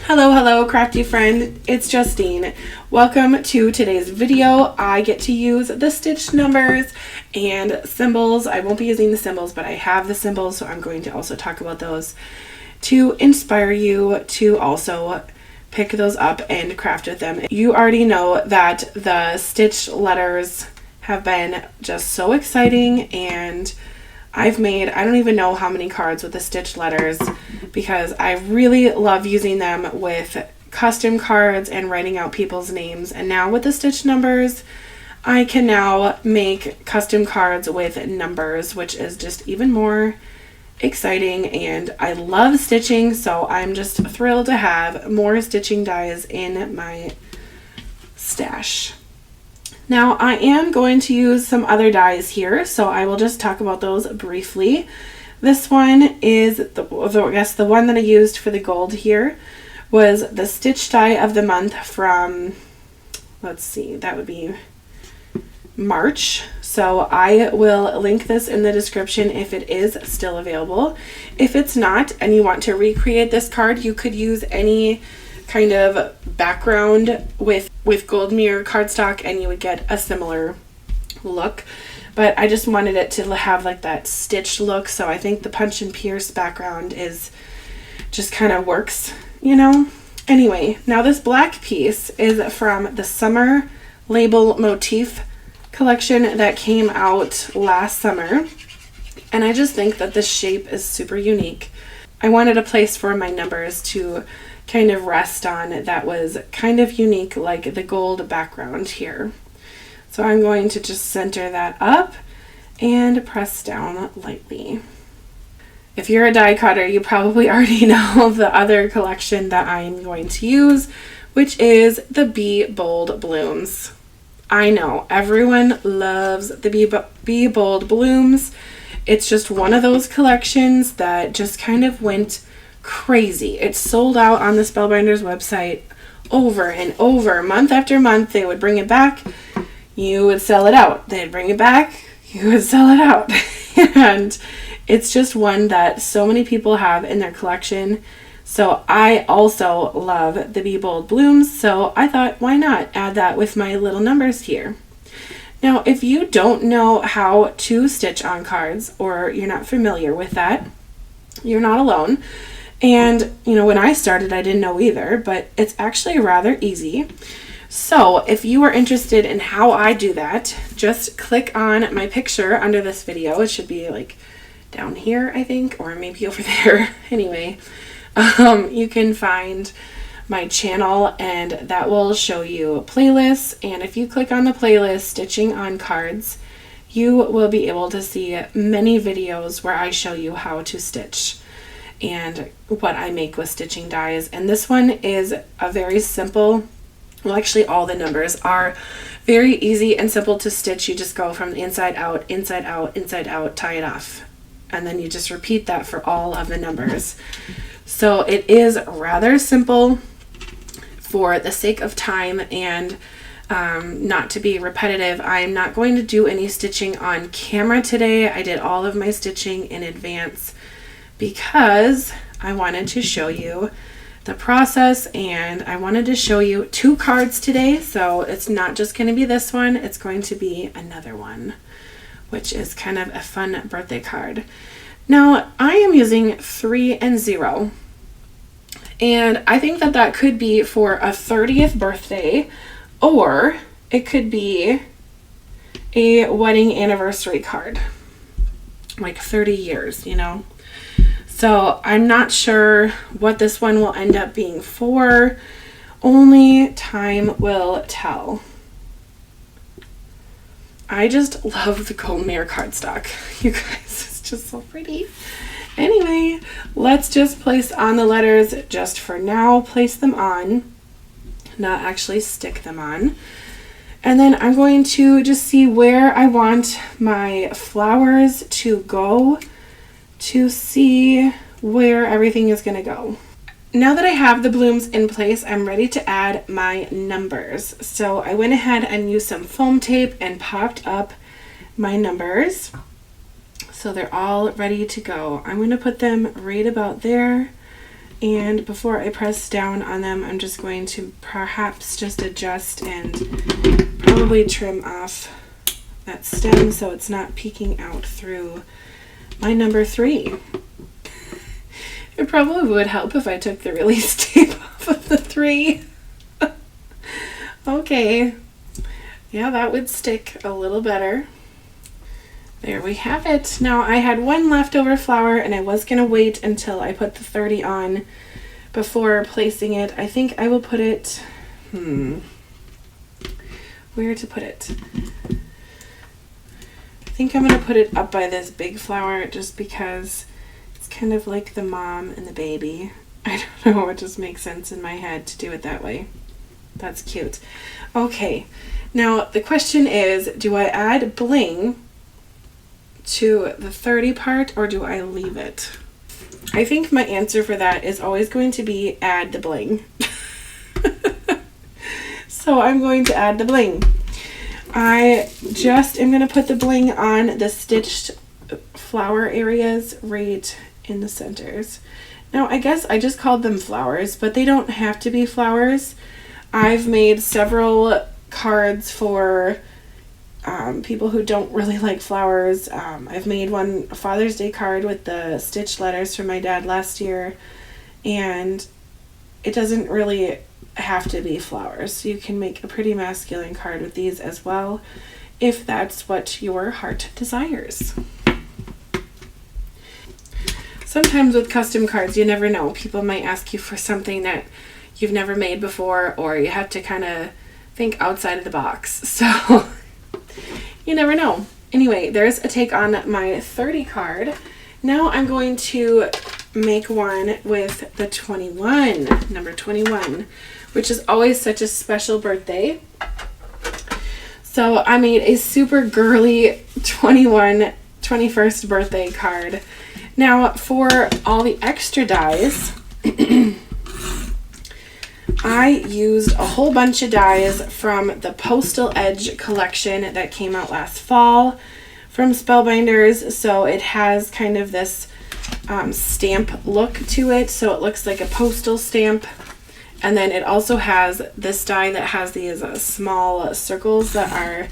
Hello, crafty friend. It's Justine. Welcome to today's video. I get to use the stitch numbers and symbols. I won't be using the symbols, but I have the symbols, so I'm going to also talk about those to inspire you to also pick those up and craft with them. You already know that the stitch letters have been just so exciting, and I've made, I don't even know how many cards with the stitch letters because I really love using them with custom cards and writing out people's names. And now with the stitch numbers, I can now make custom cards with numbers, which is just even more exciting. And I love stitching, so I'm just thrilled to have more stitching dies in my stash. Now I am going to use some other dies here, so I will just talk about those briefly. This one is, the one that I used for the gold here was the stitch die of the month from, let's see, that would be March. So I will link this in the description if it is still available. If it's not and you want to recreate this card, you could use any kind of background with gold mirror cardstock and you would get a similar look, but I just wanted it to have like that stitch look, so I think the punch and pierce background is just kind of works, you know. Anyway, now this black piece is from the summer label motif collection that came out last summer, and I just think that this shape is super unique. I wanted a place for my numbers to kind of rest on that was kind of unique, like the gold background here. So I'm going to just center that up and press down lightly. If you're a die cutter, you probably already know the other collection that I'm going to use, which is the Be Bold Blooms. I know everyone loves the Be Bold Blooms. It's just one of those collections that just kind of went crazy. It sold out on the Spellbinders website over and over. Month after month, they would bring it back. You would sell it out. They'd bring it back. You would sell it out. And it's just one that so many people have in their collection. So I also love the Be Bold Blooms. So I thought, why not add that with my little numbers here? Now, if you don't know how to stitch on cards, or you're not familiar with that, you're not alone. And, you know, when I started, I didn't know either, but it's actually rather easy. So if you are interested in how I do that, just click on my picture under this video. It should be like down here, I think, or maybe over there. Anyway, you can find my channel, and that will show you playlists. And if you click on the playlist, Stitching on Cards, you will be able to see many videos where I show you how to stitch and what I make with stitching dies. And this one is a very simple, well, actually all the numbers are very easy and simple to stitch. You just go from the inside out, inside out, inside out, tie it off, and then you just repeat that for all of the numbers. So it is rather simple for the sake of time and not to be repetitive. I'm not going to do any stitching on camera today. I did all of my stitching in advance because I wanted to show you the process, and I wanted to show you two cards today. So it's not just going to be this one, it's going to be another one, which is kind of a fun birthday card. Now I am using 3 and 0, and I think that that could be for a 30th birthday, or it could be a wedding anniversary card, like 30 years, you know. So I'm not sure what this one will end up being for. Only time will tell. I just love the gold mirror cardstock. You guys, it's just so pretty. Anyway, let's just place on the letters just for now. Place them on, not actually stick them on. And then I'm going to just see where I want my flowers to go to see where everything is going to go. Now that I have the blooms in place, I'm ready to add my numbers. So I went ahead and used some foam tape and popped up my numbers. So they're all ready to go. I'm going to put them right about there And before I press down on them, I'm just going to perhaps just adjust and probably trim off that stem so it's not peeking out through my number 3. It probably would help if I took the release tape off of the 3. Okay. Yeah, that would stick a little better. There we have it. Now I had one leftover flower and I was going to wait until I put the 30 on before placing it. I think I will put it, where to put it? I think I'm going to put it up by this big flower just because it's kind of like the mom and the baby. I don't know, it just makes sense in my head to do it that way. That's cute. Okay, now the question is, do I add bling to the 30 part or do I leave it? I think my answer for that is always going to be add the bling. So I'm going to add the bling. I just am going to put the bling on the stitched flower areas right in the centers. Now I guess I just called them flowers, but they don't have to be flowers. I've made several cards for people who don't really like flowers. I've made a Father's Day card with the stitched letters from my dad last year, and it doesn't really have to be flowers. You can make a pretty masculine card with these as well, if that's what your heart desires. Sometimes with custom cards, you never know. People might ask you for something that you've never made before, or you have to kind of think outside of the box. So you never know. Anyway, there's a take on my 30 card. Now I'm going to make one with the 21, number 21, which is always such a special birthday. So I made a super girly 21st birthday card. Now for all the extra dies, I used a whole bunch of dies from the Postal Edge collection that came out last fall from Spellbinders. So it has kind of this stamp look to it. So it looks like a postal stamp. And then it also has this die that has these small circles that are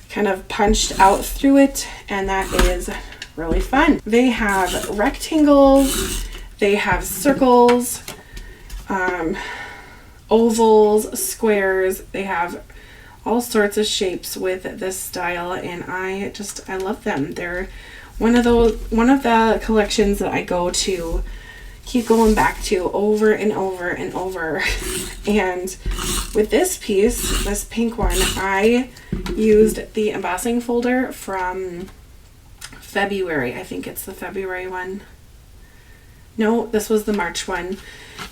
kind of punched out through it. And that is really fun. They have rectangles, they have circles, ovals, squares. They have all sorts of shapes with this style, and I love them. They're one of the collections that I keep going back to over and over and over. And with this piece, this pink one, I used the embossing folder from February. I think it's the February one. No, this was the March one.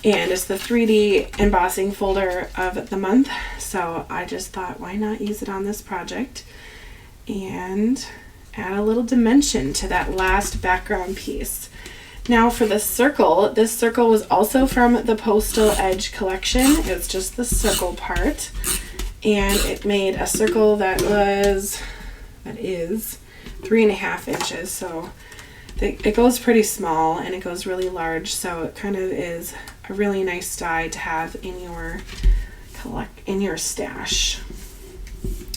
And it's the 3D embossing folder of the month. So I just thought, why not use it on this project and add a little dimension to that last background piece. Now for the circle, this circle was also from the Postal Edge collection. It's just the circle part. And it made a circle that is 3.5 inches. So it goes pretty small and it goes really large. So it kind of is a really nice die to have in your stash.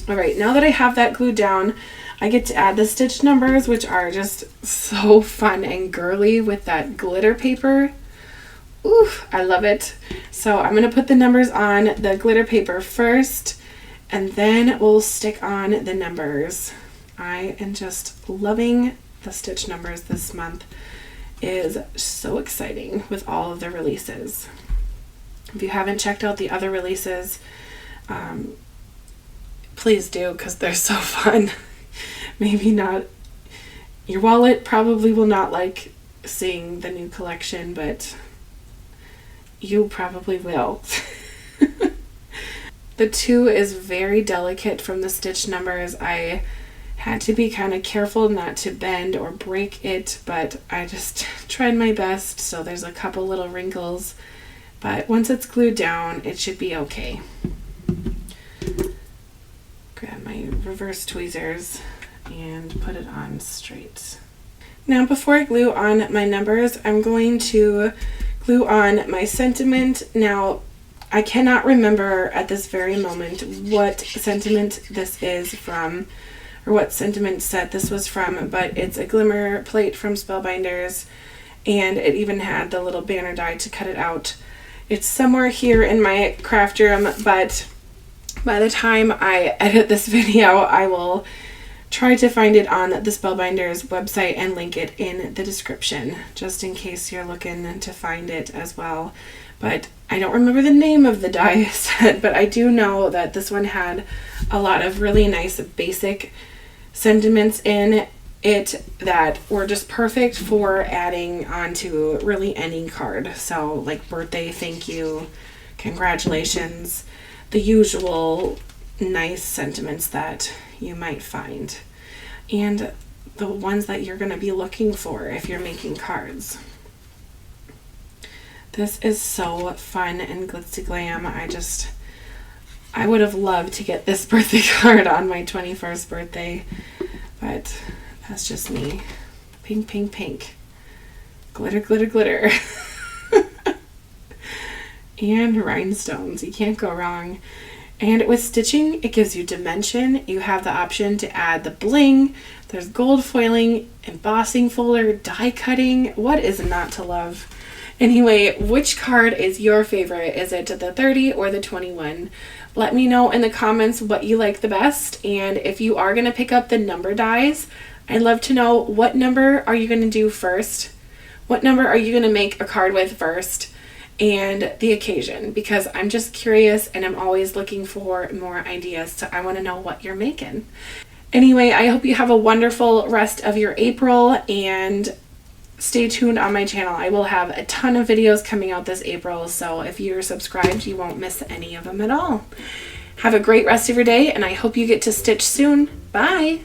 All right, now that I have that glued down, I get to add the stitch numbers, which are just so fun and girly with that glitter paper. Ooh, I love it. So I'm going to put the numbers on the glitter paper first, and then we'll stick on the numbers. I am just loving the stitch numbers this month. Is so exciting with all of the releases. If you haven't checked out the other releases, please do, because they're so fun. Maybe not, your wallet probably will not like seeing the new collection, but you probably will. The 2 is very delicate from the stitch numbers. I had to be kind of careful not to bend or break it, but I just tried my best. So there's a couple little wrinkles, but once it's glued down, it should be okay. Grab my reverse tweezers and put it on straight. Now before I glue on my numbers, I'm going to glue on my sentiment. Now, I cannot remember at this very moment what sentiment this is from, or what sentiment set this was from, but it's a glimmer plate from Spellbinders, and it even had the little banner die to cut it out. It's somewhere here in my craft room, but by the time I edit this video, I will try to find it on the Spellbinders website and link it in the description, just in case you're looking to find it as well. But I don't remember the name of the die set, but I do know that this one had a lot of really nice basic sentiments in it that were just perfect for adding onto really any card. So like birthday, thank you, congratulations, the usual nice sentiments that you might find, and the ones that you're going to be looking for if you're making cards. This is so fun and glitzy glam. I would have loved to get this birthday card on my 21st birthday, but that's just me. Pink, pink, pink. Glitter, glitter, glitter. And rhinestones. You can't go wrong. And with stitching, it gives you dimension. You have the option to add the bling. There's gold foiling, embossing folder, die cutting. What is not to love? Anyway, which card is your favorite? Is it the 30 or the 21? Let me know in the comments what you like the best. And if you are going to pick up the number dies, I'd love to know, what number are you going to do first? What number are you going to make a card with first? And the occasion, because I'm just curious and I'm always looking for more ideas, so I want to know what you're making. Anyway, I hope you have a wonderful rest of your April, and stay tuned on my channel. I will have a ton of videos coming out this April, so if you're subscribed, you won't miss any of them at all. Have a great rest of your day, and I hope you get to stitch soon. Bye!